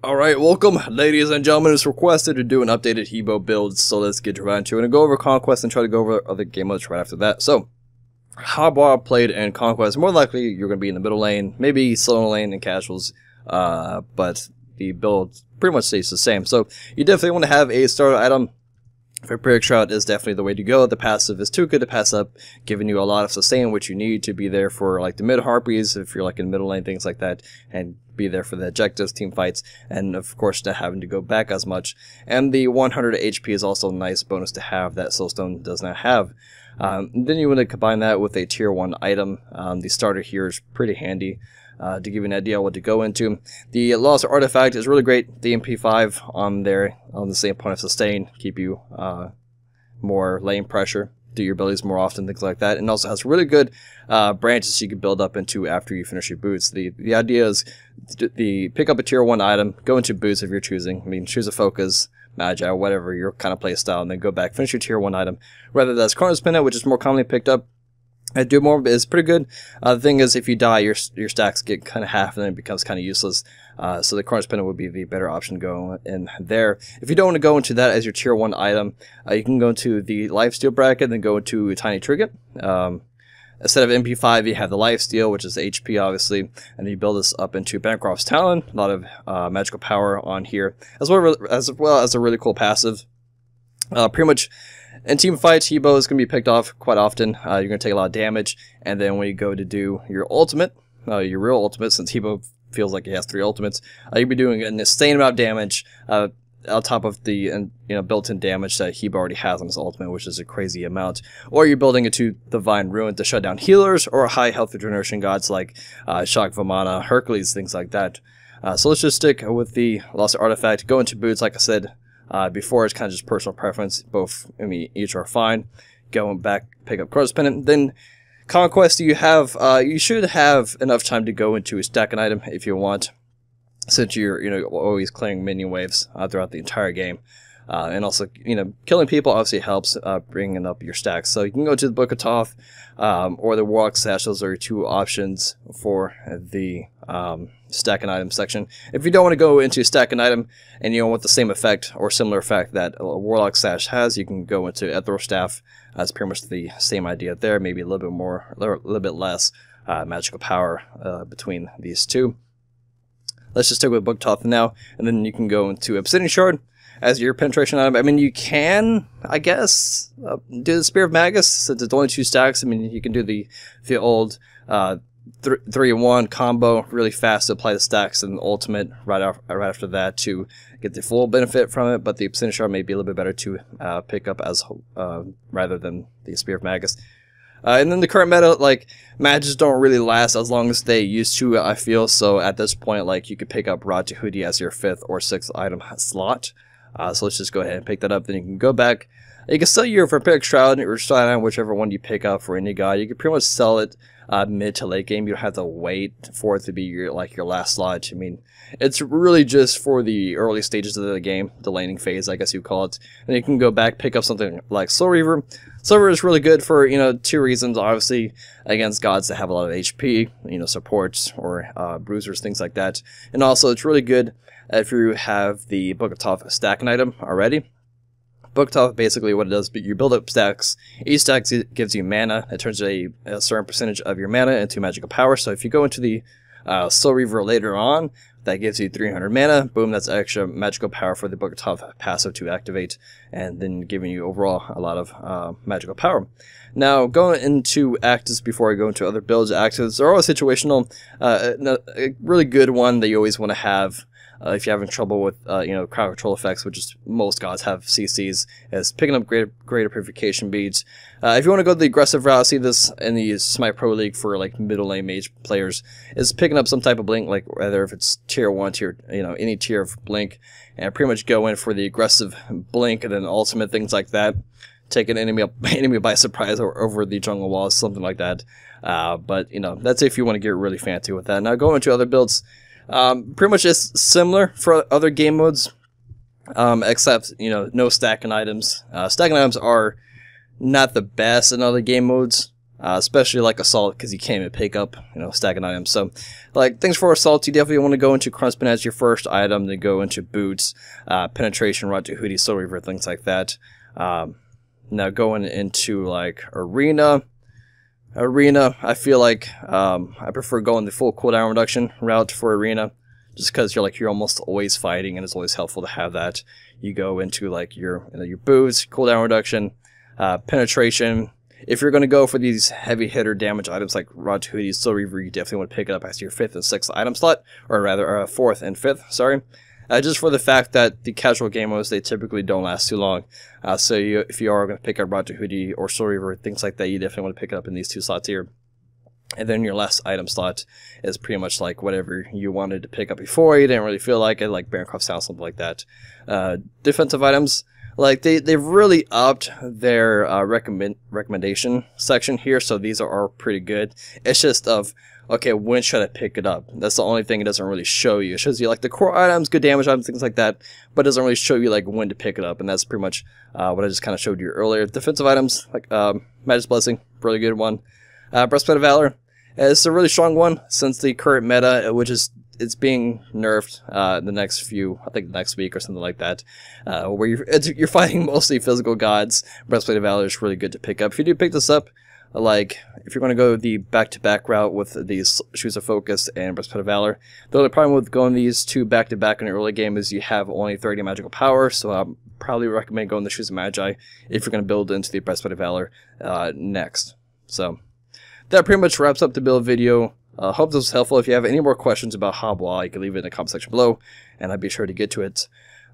Alright, welcome ladies and gentlemen. It's requested to do an updated Hebo build, so let's get right into it. We're going to go over Conquest and try to go over other game modes right after that. So, how I played in Conquest, more likely you're going to be in the middle lane, maybe solo lane and casuals, but the build pretty much stays the same. So, you definitely want to have a starter item. Vampiric Shroud is definitely the way to go. The passive is too good to pass up, giving you a lot of sustain, which you need to be there for like the mid harpies, if you're like in middle lane, things like that, and be there for the objectives, team fights, and of course not having to go back as much. And the 100 HP is also a nice bonus to have that Soulstone does not have. Then you want to combine that with a tier 1 item. The starter here is pretty handy. To give you an idea what to go into. The Lost Artifact is really great. The MP5 on there, on the same point of sustain, keep you more lane pressure, do your abilities more often, things like that. And also has really good branches you can build up into after you finish your boots. The idea is pick up a tier 1 item, go into boots if you're choosing. I mean, choose a focus, magi, whatever your kind of play style, and then go back, finish your tier 1 item. Whether that's Chronos Pendant, which is more commonly picked up, do more is pretty good. The thing is, if you die, your stacks get kind of half, and then it becomes kind of useless. So the Chronos Pendant would be the better option to go in there. If you don't want to go into that as your tier 1 item, you can go into the Lifesteal bracket, then go into Tiny Trinket. Instead of MP5, you have the Lifesteal, which is HP, obviously, and then you build this up into Bancroft's Talon. A lot of magical power on here, as well as a really cool passive. Pretty much. In team fights, Hebo is going to be picked off quite often. You're going to take a lot of damage, and then when you go to do your ultimate, your real ultimate, since Hebo feels like he has 3 ultimates, you'll be doing an insane amount of damage on top of the built-in damage that Hebo already has on his ultimate, which is a crazy amount. Or you're building it to Divine Ruin to shut down healers or high health regeneration gods like Shock Vamana, Hercules, things like that. So let's just stick with the Lost Artifact. Go into boots, like I said. Before, it's kind of just personal preference. Both, I mean, each are fine. Going back, pick up Chronos Pendant. Then Conquest, you should have enough time to go into a stack an item if you want, since you're always clearing minion waves throughout the entire game. And also, killing people obviously helps bringing up your stacks. So you can go to the Book of Thoth or the Warlock Sash. Those are your 2 options for the stack an item section. If you don't want to go into stack an item and you don't want the same effect or similar effect that Warlock Sash has, you can go into Ethereal Staff. It's pretty much the same idea there, maybe a little bit more, a little bit less magical power between these 2. Let's just stick with Book of Thoth now, and then you can go into Obsidian Shard as your penetration item. I mean, you can, I guess, do the Spear of Magus, since it's only 2 stacks. I mean, you can do the old 3-in-1 combo really fast to apply the stacks, and ultimate right after that to get the full benefit from it. But the Obsidian Shard may be a little bit better to pick up as rather than the Spear of Magus. And then the current meta, like, mages don't really last as long as they used to, I feel. So at this point, like, you could pick up Rod Tahuti as your 5th or 6th item slot. So let's just go ahead and pick that up. Then you can go back. You can sell your Vampiric Shroud or Shroud, whichever one you pick up for any god. You can pretty much sell it mid to late game. You don't have to wait for it to be your last slot. I mean, it's really just for the early stages of the game, the laning phase, I guess you call it. And you can go back, pick up something like Soul Reaver. Soul Reaver is really good for 2 reasons. Obviously, against gods that have a lot of HP, supports or bruisers, things like that. And also, it's really good if you have the Book of Thoth stack an item already. Book of Thoth, basically what it does, you build up stacks. Each stack gives you mana. It turns a certain percentage of your mana into magical power. So if you go into the Soul Reaver later on, that gives you 300 mana. Boom, that's extra magical power for the Book of Thoth passive to activate, and then giving you overall a lot of magical power. Now, going into actives before I go into other builds, actives are always situational. A really good one that you always want to have if you're having trouble with crowd control effects, which is most gods have CCs, is picking up greater purification beads. If you want to go the aggressive route, I see this in the Smite Pro League for like middle lane mage players, is picking up some type of blink, like whether if it's tier 1, tier any tier of blink, and pretty much go in for the aggressive blink and then ultimate, things like that. Take an enemy by surprise or over the jungle walls, something like that. But that's if you want to get really fancy with that. Now going into other builds. Pretty much it's similar for other game modes, except, no stacking items. Stacking items are not the best in other game modes. especially like Assault, because you can't even pick up, stacking items. So, like, things for Assault, you definitely want to go into Crunchman as your first item, then go into Boots, Penetration, Rod to Hoodie, Soul Reaver, things like that. Now going into, like, Arena, I feel like I prefer going the full cooldown reduction route for Arena, just because you're almost always fighting, and it's always helpful to have that. You go into, like, your Boots, cooldown reduction, Penetration. If you're going to go for these heavy hitter damage items like Rod to Hoodie, Soul Reaver, you definitely want to pick it up as your 5th and 6th item slot, or rather 4th and 5th, sorry. Just for the fact that the casual game modes, they typically don't last too long. So if you are going to pick up Rod to Hoodie or Soul Reaver, things like that, you definitely want to pick it up in these 2 slots here. And then your last item slot is pretty much like whatever you wanted to pick up before. You didn't really feel like it, like Baroncroft Sound, something like that. Defensive items, like they've really upped their recommendation section here, so these are pretty good. It's just okay, when should I pick it up? That's the only thing it doesn't really show you. It shows you like the core items, good damage items, things like that, but it doesn't really show you like when to pick it up, and that's pretty much what I just kind of showed you earlier. Defensive items, like Magic's Blessing, really good one. Breastplate of Valor, it's a really strong one since the current meta, which is it's being nerfed the next week or something like that, where you're fighting mostly physical gods. Breastplate of Valor is really good to pick up. If you do pick this up, like if you're going to go the back-to-back route with these Shoes of Focus and Breastplate of Valor, the only problem with going these 2 back-to-back in the early game is you have only 30 magical power, so I probably recommend going the Shoes of Magi if you're going to build into the Breastplate of Valor next. So that pretty much wraps up the build video. Hope this was helpful. If you have any more questions about Habwa, you can leave it in the comment section below, and I'll be sure to get to it.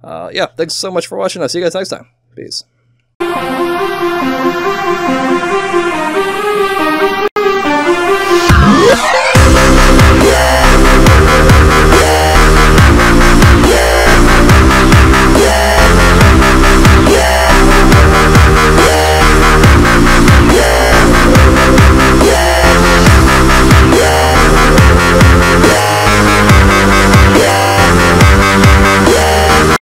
Yeah, thanks so much for watching. I'll see you guys next time. Peace.